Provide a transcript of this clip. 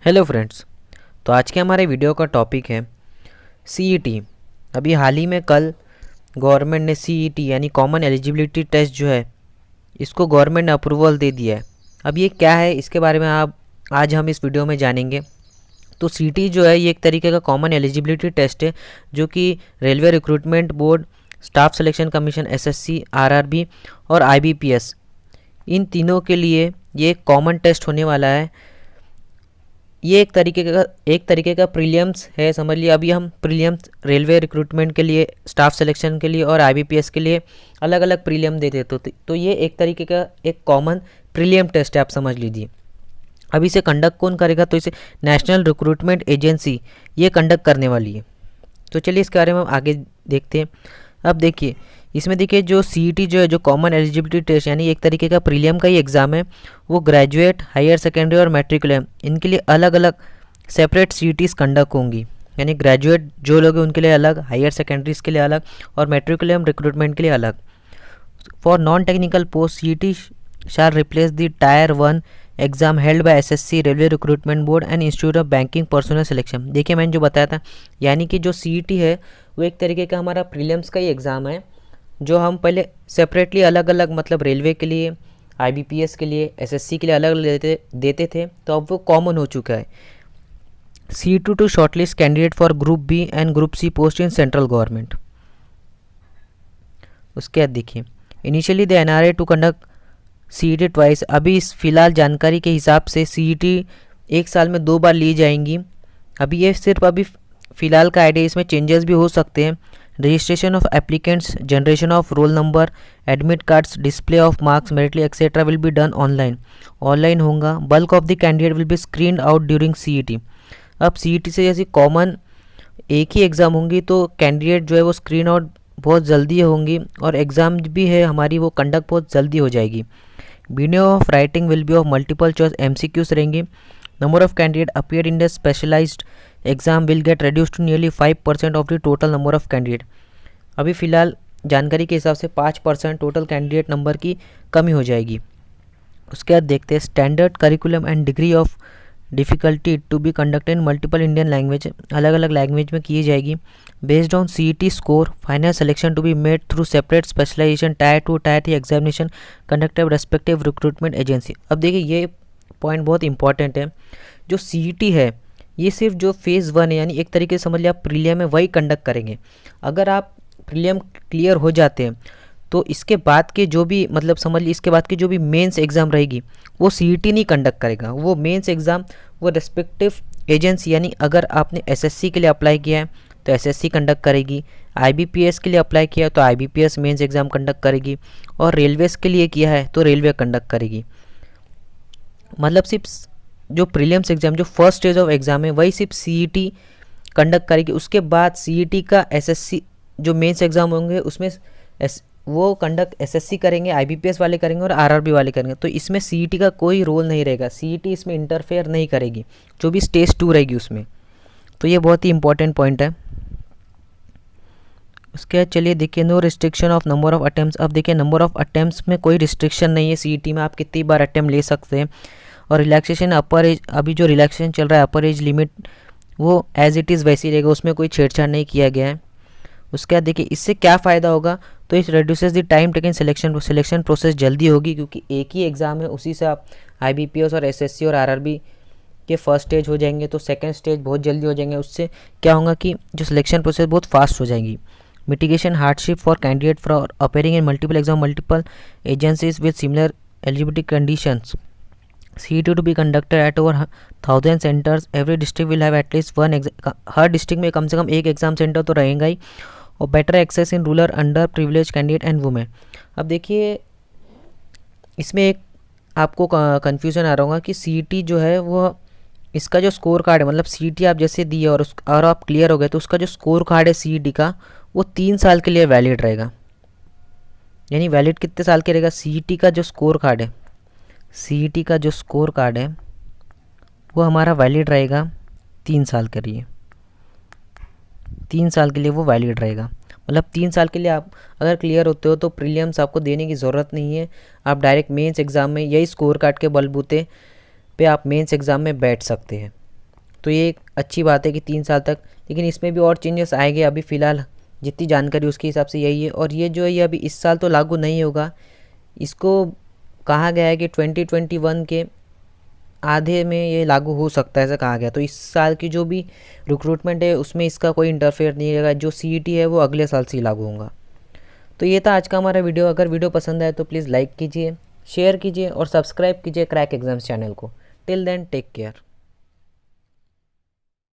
Hello friends. तो आज के हमारे वीडियो का टॉपिक है सीईटी। अभी हाल ही में कल गवर्नमेंट ने सीईटी यानी कॉमन एलिजिबिलिटी टेस्ट जो है इसको गवर्नमेंट ने अप्रूवल दे दिया है। अब ये क्या है इसके बारे में आप आज हम इस वीडियो में जानेंगे। तो सीईटी जो है ये एक तरीके का कॉमन एलिजिबिलिटी टेस्ट है जो कि railway recruitment board, staff selection commission SSC, RRB और आईबीपीएस इन तीनों के लिए ये एक कॉमन टेस्ट होने वाला है। ये एक तरीके का प्रीलियम्स है, समझ लिया। अभी हम प्रीलियम्स रेलवे रिक्रूटमेंट के लिए, स्टाफ सिलेक्शन के लिए और आईबीपीएस के लिए अलग अलग प्रीलियम देते तो ये एक तरीके का एक कॉमन प्रीलियम टेस्ट है, आप समझ लीजिए। अब इसे कंडक्ट कौन करेगा? तो इसे नेशनल रिक्रूटमेंट एजेंसी ये कंडक्ट करने वाली है। तो चलिए इसके बारे में हम आगे देखते हैं। अब देखिए इसमें देखिए जो सीईटी जो है, जो कॉमन एलिजिबिलिटी टेस्ट यानी एक तरीके का प्रीलियम का ही एग्ज़ाम है, वो ग्रेजुएट, हायर सेकेंडरी और मैट्रिकुलम इनके लिए अलग अलग सेपरेट सीईटीज़ कंडक्ट होंगी। यानी ग्रेजुएट जो लोग हैं उनके लिए अलग, हायर सेकेंडरीज के लिए अलग और मैट्रिकुलम रिक्रूटमेंट के लिए अलग। For non technical post CET shall replace the tyre 1 exam held by SSC, railway recruitment board and institute of banking personal selection. देखिए मैंने जो बताया था, यानी कि जो सीईटी है वो एक तरीके का हमारा प्रीलिम्स का ही एग्ज़ाम है जो हम पहले सेपरेटली अलग अलग, मतलब रेलवे के लिए, आईबीपीएस के लिए, एसएससी के लिए अलग अलग देते थे, तो अब वो कॉमन हो चुका है। CET to shortlist candidate for group B and group C post in central government. उसके बाद देखिए initially the NRA to conduct CET twice. अभी इस फिलहाल जानकारी के हिसाब से सीईटी एक साल में 2 बार ली जाएंगी। अभी ये सिर्फ अभी फ़िलहाल का आइडिया, इसमें चेंजेस भी हो सकते हैं। Registration of applicants, generation of roll number, admit cards, display of marks, merit list etcetera will be done online होगा। Bulk of the candidate will be screened out during CET. अब CET से जैसे common एक ही exam होंगी तो candidate जो है वो स्क्रीन आउट बहुत जल्दी होंगी और एग्ज़ाम भी है हमारी वो कंडक्ट बहुत जल्दी हो जाएगी। Video of writing will be of multiple choice MCQs रहेंगे। Number of candidate appear in the specialised exam will get reduced to nearly 5% of the total number of candidate. अभी फ़िलहाल जानकारी के हिसाब से 5% टोटल कैंडिडेट नंबर की कमी हो जाएगी। उसके बाद देखते हैं standard curriculum and degree of difficulty to be conducted in multiple Indian language, अलग अलग लैंग्वेज में की जाएगी। Based on CET score final selection to be made through separate specialisation tier 2 tier 3 examination conducted respective recruitment agency. अब देखिए ये point बहुत important है। जो सीईटी है ये सिर्फ जो फेज़ 1 है, यानी एक तरीके से समझ लिया आप प्रीलियम है, वही कंडक्ट करेंगे। अगर आप प्रीलियम क्लियर हो जाते हैं तो इसके बाद के जो भी, मतलब समझ लीजिए इसके बाद की जो भी मेंस एग्ज़ाम रहेगी वो सीईटी नहीं कंडक्ट करेगा। वो मेंस एग्ज़ाम वो रेस्पेक्टिव एजेंसी, यानी अगर आपने एसएससी के लिए अप्लाई किया है तो एसएससी कंडक्ट करेगी, आईबीपीएस के लिए अप्लाई किया है तो आईबीपीएस मेंस एग्ज़ाम कंडक्ट करेगी और रेलवेज़ के लिए किया है तो रेलवे कंडक्ट करेगी। मतलब सिर्फ जो प्रीलिम्स एग्ज़ाम, जो फर्स्ट स्टेज ऑफ एग्ज़ाम है, वही सिर्फ सीईटी कंडक्ट करेगी। उसके बाद सीईटी का एसएससी जो मेंस एग्ज़ाम होंगे उसमें वो कंडक्ट एसएससी करेंगे, आईबीपीएस वाले करेंगे और आरआरबी वाले करेंगे। तो इसमें सीईटी का कोई रोल नहीं रहेगा, सीईटी इसमें इंटरफेयर नहीं करेगी जो भी स्टेज 2 रहेगी उसमें। तो ये बहुत ही इंपॉर्टेंट पॉइंट है। उसके बाद चलिए देखिए no restriction of number of attempts. अब देखिए नंबर ऑफ अटैम्प्ट्स में कोई रिस्ट्रिक्शन नहीं है सीईटी में, आप कितनी बार अटैम्प्ट ले सकते हैं। और रिलैक्सेशन अपर एज, अभी जो रिलैक्सेशन चल रहा है अपर एज लिमिट वो एज इट इज़ वैसी रहेगा, उसमें कोई छेड़छाड़ नहीं किया गया है। उसके बाद देखिए इससे क्या फ़ायदा होगा, तो इस reduces the time taken selection process जल्दी होगी, क्योंकि एक ही एग्ज़ाम है उसी से आप आईबीपीएस और एसएससी और आरआरबी के फर्स्ट स्टेज हो जाएंगे तो सेकंड स्टेज बहुत जल्दी हो जाएंगे। उससे क्या होगा कि जो सिलेक्शन प्रोसेस बहुत फास्ट हो जाएगी। Mitigation hardship for candidate for appearing in multiple exam multiple agencies with similar eligibility conditions. CET to be conducted at over 1000 centres, every district will have at least 1 exam, हर district में कम से कम एक exam centre तो रहेगा ही। और better access in rural under privilege candidate and women. अब देखिए इसमें एक आपको कन्फ्यूज़न आ रहा होगा कि सीईटी जो है वो, इसका जो स्कोर कार्ड है, मतलब सीईटी आप जैसे दिए और आप क्लियर हो गए तो उसका जो स्कोर कार्ड है सीईटी का वो 3 साल के लिए वैलिड रहेगा। यानी वैलिड कितने साल के रहेगा? सीईटी का जो स्कोर कार्ड है, सीईटी का जो स्कोर कार्ड है वो हमारा वैलिड रहेगा 3 साल के लिए। 3 साल के लिए वो वैलिड रहेगा। मतलब 3 साल के लिए आप अगर क्लियर होते हो तो प्रीलिम्स आपको देने की ज़रूरत नहीं है, आप डायरेक्ट मेंस एग्ज़ाम में यही स्कोर कार्ड के बलबूते पे आप मेंस एग्ज़ाम में बैठ सकते हैं। तो ये एक अच्छी बात है कि 3 साल तक, लेकिन इसमें भी और चेंजेस आएंगे। अभी फ़िलहाल जितनी जानकारी उसके हिसाब से यही है। और ये जो है ये अभी इस साल तो लागू नहीं होगा, इसको कहा गया है कि 2021 के आधे में ये लागू हो सकता है, ऐसा कहा गया। तो इस साल की जो भी रिक्रूटमेंट है उसमें इसका कोई इंटरफेयर नहीं रहेगा, जो सीईटी है वो अगले साल से ही लागू होगा। तो ये था आज का हमारा वीडियो। अगर वीडियो पसंद आए तो प्लीज़ लाइक कीजिए, शेयर कीजिए और सब्सक्राइब कीजिए क्रैक एग्जाम्स चैनल को। Till then take care.